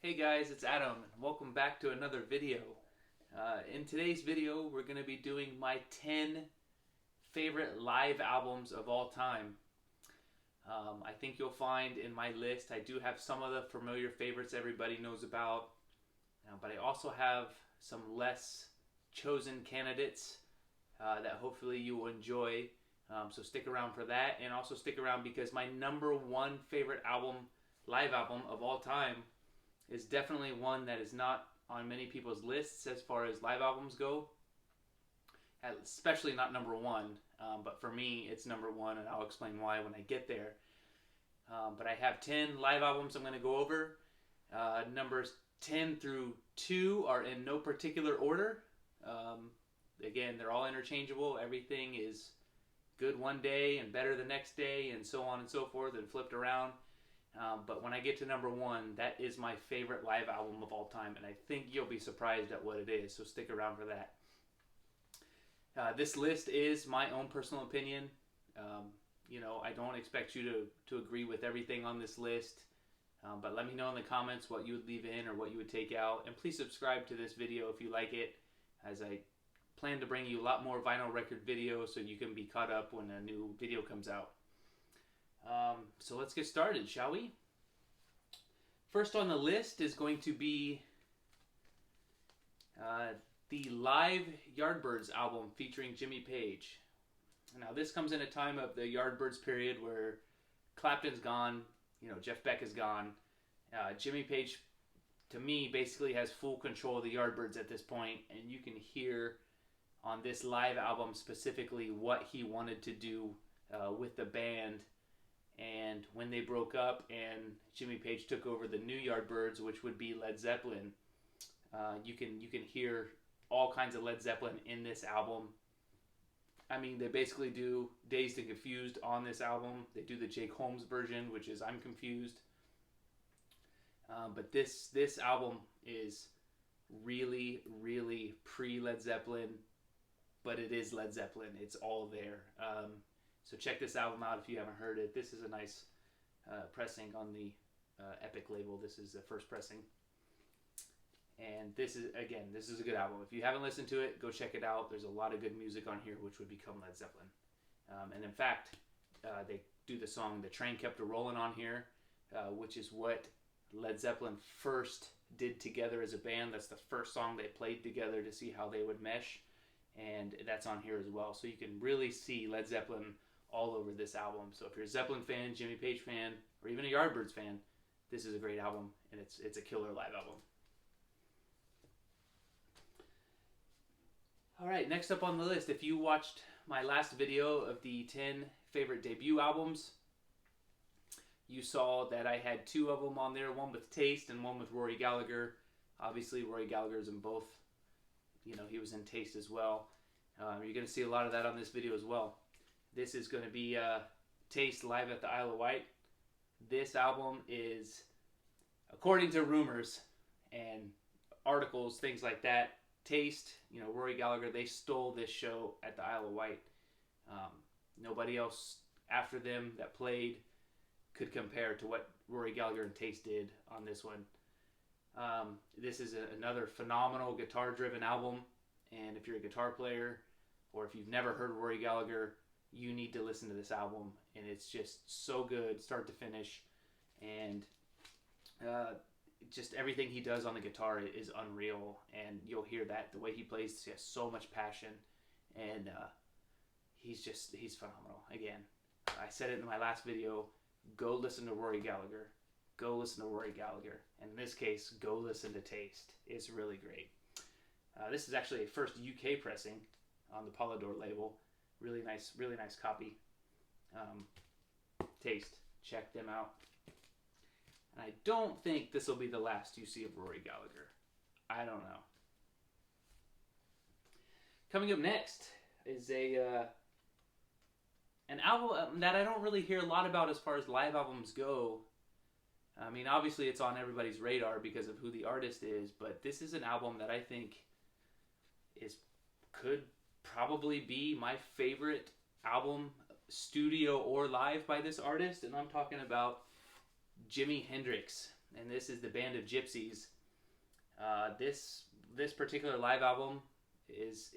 Hey guys, it's Adam, and welcome back to another video. In today's video, we're going to be doing my 10 favorite live albums of all time. I think you'll find in my list, I do have some of the familiar favorites everybody knows about, but I also have some less chosen candidates that hopefully you will enjoy. So stick around for that, and also stick around because my number one favorite album, live album of all time, is definitely one that is not on many people's lists as far as live albums go, especially not number one. But for me, it's number one, and I'll explain why when I get there. But I have 10 live albums I'm going to go over. Numbers 10 through 2 are in no particular order. Again, they're all interchangeable. Everything is good one day and better the next day, and so on and so forth, and flipped around. But when I get to number one, that is my favorite live album of all time, and I think you'll be surprised at what it is, so stick around for that. This list is my own personal opinion. I don't expect you to agree with everything on this list, but let me know in the comments what you would leave in or what you would take out, and please subscribe to this video if you like it, as I plan to bring you a lot more vinyl record videos so you can be caught up when a new video comes out. So let's get started, shall we? First on the list is going to be the live Yardbirds album featuring Jimmy Page. Now this comes in a time of the Yardbirds period where Clapton's gone, Jeff Beck is gone. Jimmy Page, to me, basically has full control of the Yardbirds at this point, and you can hear on this live album specifically what he wanted to do with the band. And when they broke up and Jimmy Page took over the new Yardbirds, which would be Led Zeppelin, you can hear all kinds of Led Zeppelin in this album. I mean, they basically do Dazed and Confused on this album. They do the Jake Holmes version, which is I'm Confused. But this album is really, really pre-Led Zeppelin, but it is Led Zeppelin. It's all there. So check this album out if you haven't heard it. This is a nice pressing on the Epic label. This is the first pressing. And this is a good album. If you haven't listened to it, go check it out. There's a lot of good music on here, which would become Led Zeppelin. And in fact, they do the song The Train Kept A-Rollin' on here, which is what Led Zeppelin first did together as a band. That's the first song they played together to see how they would mesh. And that's on here as well. So you can really see Led Zeppelin all over this album. So if you're a Zeppelin fan, Jimmy Page fan, or even a Yardbirds fan, this is a great album, and it's a killer live album. Alright, next up on the list, if you watched my last video of the 10 favorite debut albums, you saw that I had 2 of them on there, one with Taste and one with Rory Gallagher. Obviously, Rory Gallagher's in both. He was in Taste as well. You're going to see a lot of that on this video as well. This is going to be Taste live at the Isle of Wight. This album is, according to rumors and articles, things like that, Taste, Rory Gallagher, they stole this show at the Isle of Wight. Nobody else after them that played could compare to what Rory Gallagher and Taste did on this one. This is another phenomenal guitar-driven album, and if you're a guitar player or if you've never heard Rory Gallagher, you need to listen to this album, and it's just so good, start to finish, and just everything he does on the guitar is unreal, and you'll hear that. The way he plays, he has so much passion, and he's phenomenal. Again, I said it in my last video, go listen to Rory Gallagher. Go listen to Rory Gallagher. And in this case, go listen to Taste. It's really great. This is actually a first UK pressing on the Polydor label. Really nice copy. Taste. Check them out. And I don't think this will be the last you see of Rory Gallagher. I don't know. Coming up next is an album that I don't really hear a lot about as far as live albums go. I mean, obviously it's on everybody's radar because of who the artist is, but this is an album that I think could probably be my favorite album, studio or live, by this artist, and I'm talking about Jimi Hendrix. and this is the Band of Gypsys. This particular live album is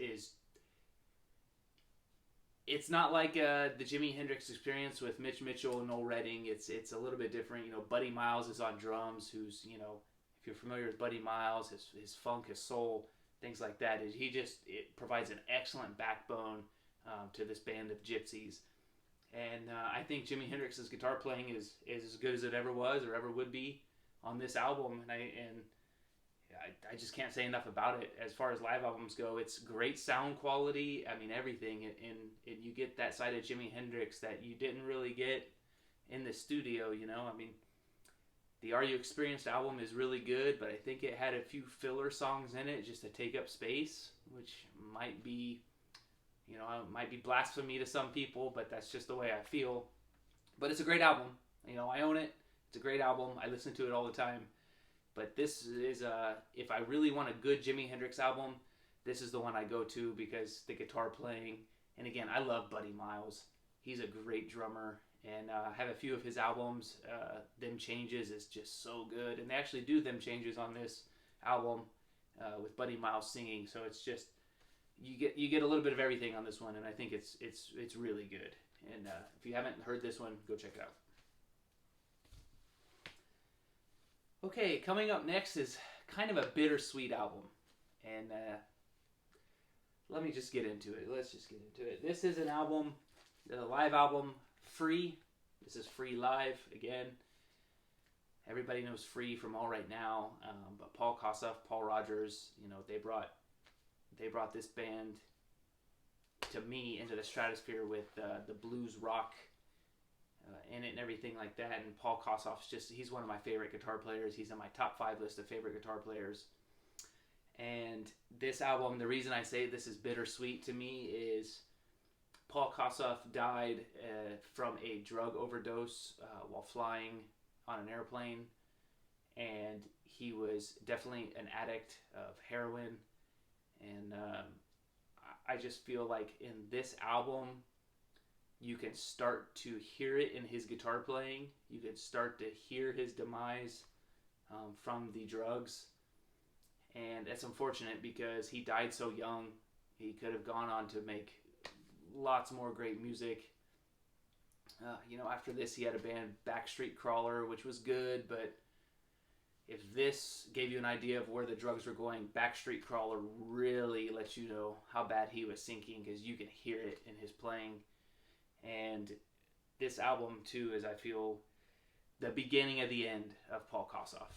it's not like the Jimi Hendrix Experience with Mitch Mitchell and Noel Redding. It's a little bit different. Buddy Miles is on drums, who's, if you're familiar with Buddy Miles, his funk, his soul, things like that. It provides an excellent backbone to this Band of Gypsys. And I think Jimi Hendrix's guitar playing is as good as it ever was or ever would be on this album. And I just can't say enough about it. As far as live albums go, it's great sound quality. I mean, everything. And you get that side of Jimi Hendrix that you didn't really get in the studio, I mean, the Are You Experienced album is really good, but I think it had a few filler songs in it just to take up space, which might be blasphemy to some people, but that's just the way I feel. But it's a great album. I own it. It's a great album. I listen to it all the time. But this is, if I really want a good Jimi Hendrix album, this is the one I go to because the guitar playing, and again, I love Buddy Miles. He's a great drummer, and I have a few of his albums. Them Changes is just so good, and they actually do Them Changes on this album with Buddy Miles singing, so it's just, you get a little bit of everything on this one, and I think it's really good. And if you haven't heard this one, go check it out. Okay, coming up next is kind of a bittersweet album, and let me just get into it. Let's just get into it. This is an album, the live album, Free. This is Free live again. Everybody knows Free from All Right Now, but Paul Kossoff, Paul Rodgers, they brought this band to me into the stratosphere with the blues rock in it and everything like that. And Paul Kossoff's he's one of my favorite guitar players. He's in my top 5 list of favorite guitar players. And this album, the reason I say this is bittersweet to me is Paul Kossoff died from a drug overdose while flying on an airplane. And he was definitely an addict of heroin. And I just feel like in this album, you can start to hear it in his guitar playing. You can start to hear his demise from the drugs. And it's unfortunate because he died so young. He could have gone on to make lots more great music. After this, he had a band, Backstreet Crawler, which was good. But if this gave you an idea of where the drugs were going, Backstreet Crawler really lets you know how bad he was sinking, because you can hear it in his playing. And this album, too, is, I feel, the beginning of the end of Paul Kossoff.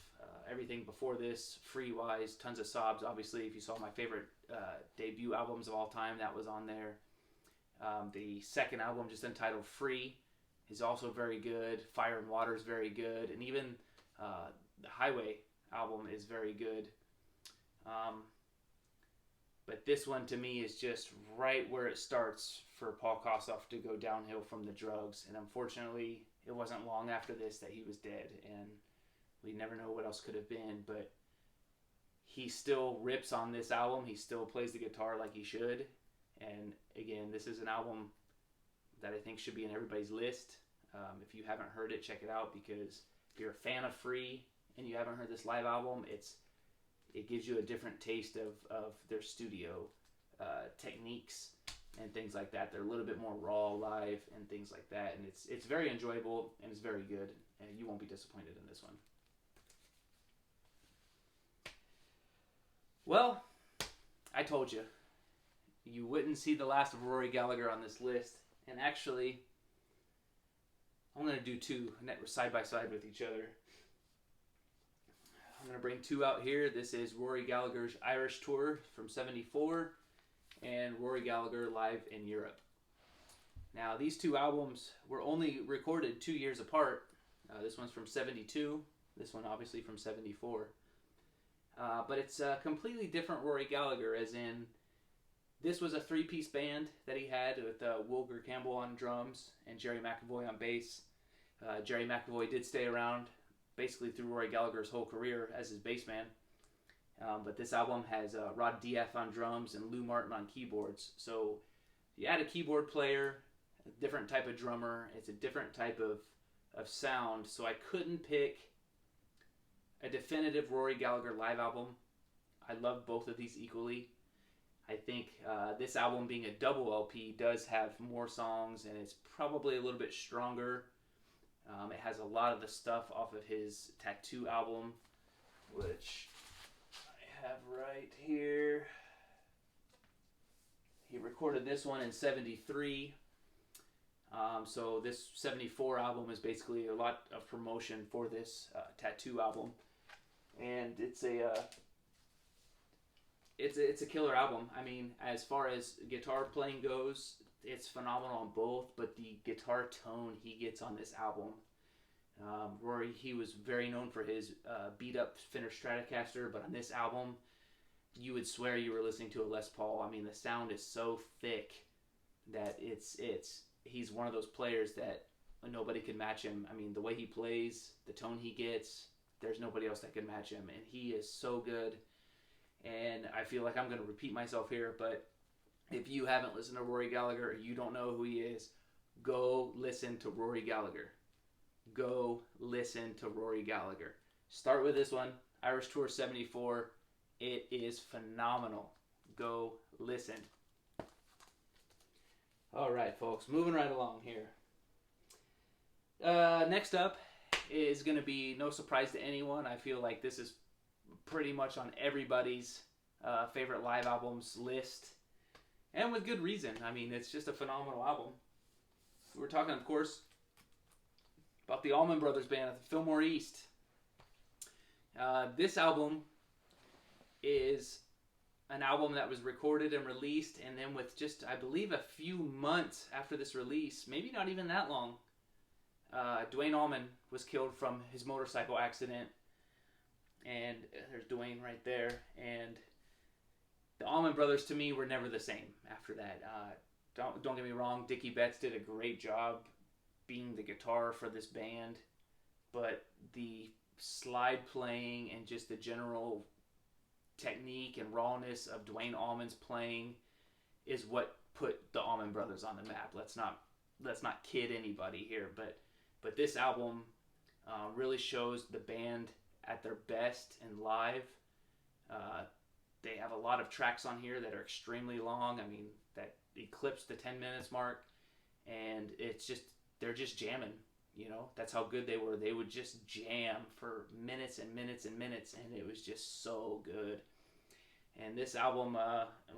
Everything before this, Free-wise, tons of sobs. Obviously, if you saw my favorite debut albums of all time, that was on there. The second album, just entitled Free, is also very good. Fire and Water is very good. And even the Highway album is very good. But this one, to me, is just right where it starts for Paul Kossoff to go downhill from the drugs. And unfortunately, it wasn't long after this that he was dead. And we never know what else could have been. But he still rips on this album. He still plays the guitar like he should. And again, this is an album that I think should be in everybody's list. If you haven't heard it, check it out. Because if you're a fan of Free and you haven't heard this live album, it gives you a different taste of their studio techniques and things like that. They're a little bit more raw live and things like that, and it's very enjoyable and it's very good, and you won't be disappointed in this one. Well, I told you, you wouldn't see the last of Rory Gallagher on this list, and actually, I'm going to do 2 side by side with each other. I'm going to bring 2 out here. This is Rory Gallagher's Irish Tour from '74 and Rory Gallagher Live in Europe. Now, these 2 albums were only recorded 2 years apart. This one's from '72. This one, obviously, from '74. But it's a completely different Rory Gallagher, as in this was a 3-piece band that he had with Wilger Campbell on drums and Jerry McAvoy on bass. Jerry McAvoy did stay around basically through Rory Gallagher's whole career as his bass man. But this album has Rod Dieth on drums and Lou Martin on keyboards. So you add a keyboard player, a different type of drummer, it's a different type of sound. So I couldn't pick a definitive Rory Gallagher live album. I love both of these equally. I think this album being a double LP does have more songs, and it's probably a little bit stronger. It has a lot of the stuff off of his Tattoo album, which I have right here. He recorded this one in 73. So this 74 album is basically a lot of promotion for this Tattoo album. And it's a killer album. I mean, as far as guitar playing goes, it's phenomenal on both, but the guitar tone he gets on this album, Rory, he was very known for his beat up Fender Stratocaster, but on this album, you would swear you were listening to a Les Paul. I mean, the sound is so thick that he's one of those players that nobody can match him. I mean, the way he plays, the tone he gets, there's nobody else that can match him, and he is so good. And I feel like I'm going to repeat myself here, but if you haven't listened to Rory Gallagher, or you don't know who he is, go listen to Rory Gallagher. Go listen to Rory Gallagher. Start with this one, Irish Tour 74. It is phenomenal. Go listen. All right, folks, moving right along here. Next up is going to be no surprise to anyone. I feel like this is pretty much on everybody's favorite live albums list, and with good reason. I mean, it's just a phenomenal album. We're talking, of course, about the Allman Brothers Band at the Fillmore East. This album is an album that was recorded and released, and then with just, I believe, a few months after this release, maybe not even that long, Duane Allman was killed from his motorcycle accident. And there's Duane right there. And the Allman Brothers, to me, were never the same after that. Don't get me wrong, Dickie Betts did a great job being the guitar for this band. But the slide playing and just the general technique and rawness of Duane Allman's playing is what put the Allman Brothers on the map. Let's not kid anybody here. But this album really shows the band at their best and live. They have a lot of tracks on here that are extremely long. I mean, that eclipse the 10 minutes mark, and they're just jamming. You know, that's how good they were. They would just jam for minutes and minutes and minutes, and it was just so good. And this album,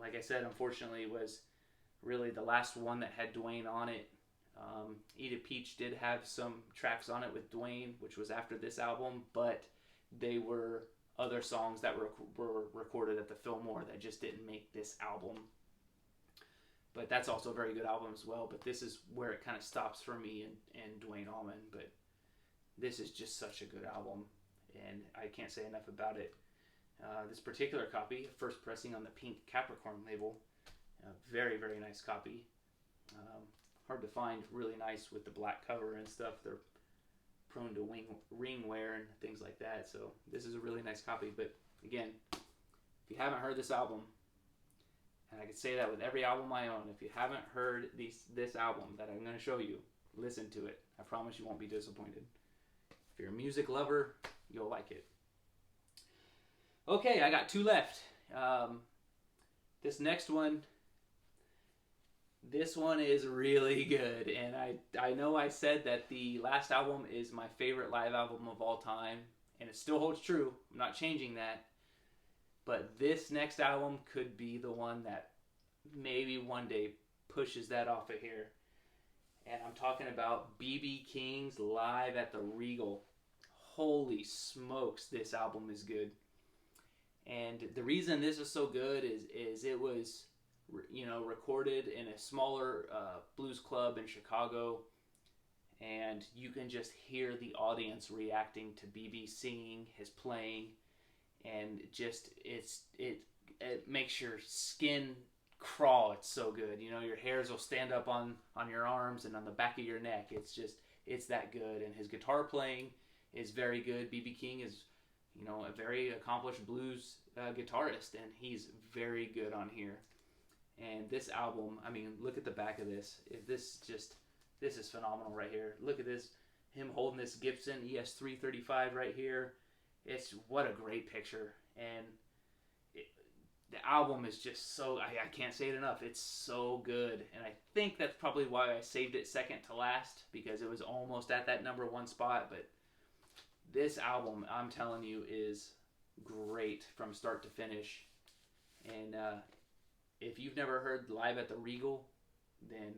like I said, unfortunately, was really the last one that had Duane on it. Eat a Peach did have some tracks on it with Duane, which was after this album, but they were other songs that were recorded at the Fillmore that just didn't make this album. But that's also a very good album as well. But this is where it kind of stops for me and Duane Allman. But this is just such a good album, and I can't say enough about it. This particular copy, first pressing on the pink Capricorn label, very, very nice copy. Hard to find, really nice with the black cover and stuff. They're prone to ring wear and things like that, so this is a really nice copy. But again, if you haven't heard this album, and I can say that with every album I own, if you haven't heard this album that I'm going to show you, listen to it. I promise you won't be disappointed. If you're a music lover, you'll like it. Okay, I got two left. This next one, this one is really good, and I know I said that the last album is my favorite live album of all time, and it still holds true. I'm not changing that. But this next album could be the one that maybe one day pushes that off of here. And I'm talking about B.B. King's Live at the Regal. Holy smokes, this album is good. And the reason this is so good is it was, recorded in a smaller blues club in Chicago, and you can just hear the audience reacting to BB singing, his playing, and just it makes your skin crawl. It's so good. Your hairs will stand up on your arms and on the back of your neck. It's that good. And his guitar playing is very good. BB King is a very accomplished blues guitarist, and he's very good on here. And this album, I mean, look at the back of this. This is phenomenal right here. Look at this, him holding this Gibson ES335 right here. It's what a great picture, and it, the album is just so I can't say it enough. It's so good, and I think that's probably why I saved it second to last, because it was almost at that number one spot. But this album, I'm telling you, is great from start to finish. And if you've never heard Live at the Regal, then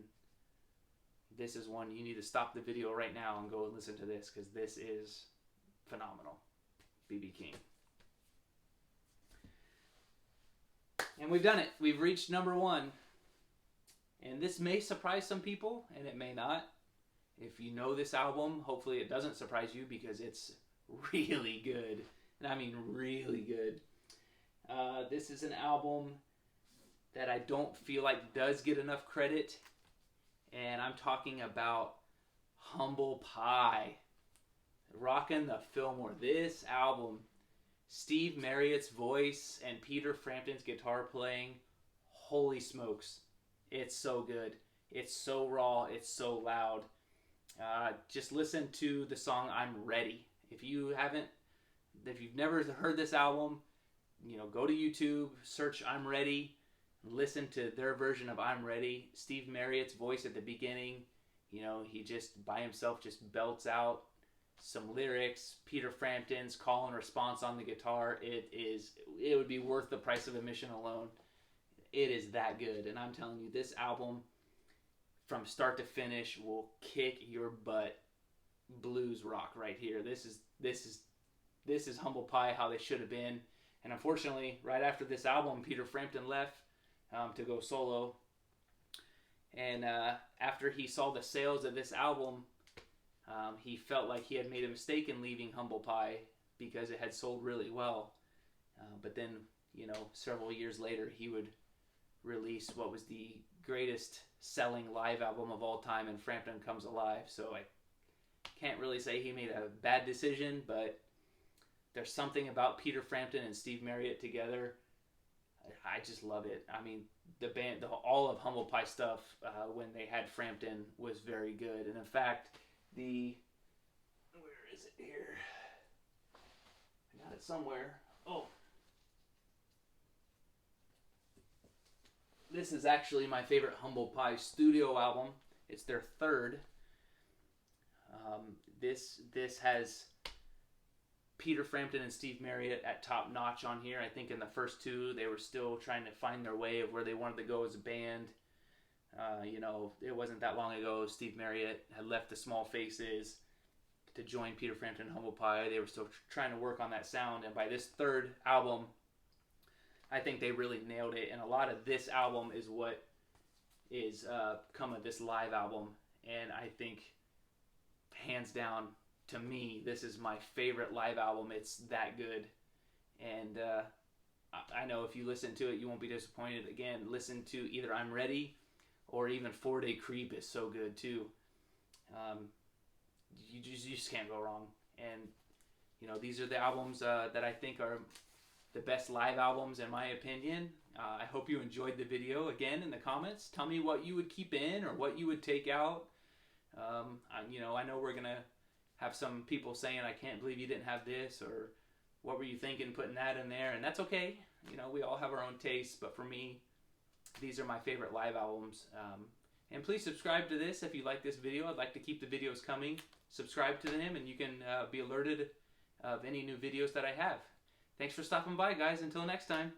this is one you need to stop the video right now and go and listen to this, because this is phenomenal. B.B. King. And we've done it. We've reached number one. And this may surprise some people, and it may not. If you know this album, hopefully it doesn't surprise you, because it's really good. And I mean really good. This is an album that I don't feel like does get enough credit. And I'm talking about Humble Pie. Rockin' the Fillmore. This album, Steve Marriott's voice and Peter Frampton's guitar playing, holy smokes. It's so good. It's so raw. It's so loud. Just listen to the song I'm Ready. If you've never heard this album, go to YouTube, search I'm Ready, listen to their version of I'm Ready. Steve Marriott's voice at the beginning, he just by himself just belts out some lyrics. Peter Frampton's call and response on the guitar. It would be worth the price of admission alone. It is that good, and I'm telling you, this album from start to finish will kick your butt. Blues rock right here. This is Humble Pie how they should have been. And unfortunately, right after this album, Peter Frampton left to go solo. And after he saw the sales of this album, he felt like he had made a mistake in leaving Humble Pie, because it had sold really well. But then, several years later, he would release what was the greatest selling live album of all time, and Frampton Comes Alive. So I can't really say he made a bad decision, but there's something about Peter Frampton and Steve Marriott together. I just love it. I mean, the band, all of Humble Pie stuff when they had Frampton was very good. And in fact, where is it here? I got it somewhere. Oh. This is actually my favorite Humble Pie studio album. It's their third. This has Peter Frampton and Steve Marriott at top notch on here. I think in the first two, they were still trying to find their way of where they wanted to go as a band. It wasn't that long ago Steve Marriott had left the Small Faces to join Peter Frampton and Humble Pie. They were still trying to work on that sound, and by this third album, I think they really nailed it. And a lot of this album is what is come of this live album, and I think hands down, to me, this is my favorite live album. It's that good. And I know if you listen to it, you won't be disappointed. Again, listen to either I'm Ready or even 4-Day Creep is so good too. You just can't go wrong. And these are the albums that I think are the best live albums in my opinion. I hope you enjoyed the video. Again, in the comments, tell me what you would keep in or what you would take out. I know we're gonna have some people saying, I can't believe you didn't have this, or what were you thinking putting that in there? And that's okay. We all have our own tastes, but for me, these are my favorite live albums. And please subscribe to this if you like this video. I'd like to keep the videos coming. Subscribe to them, and you can be alerted of any new videos that I have. Thanks for stopping by, guys. Until next time.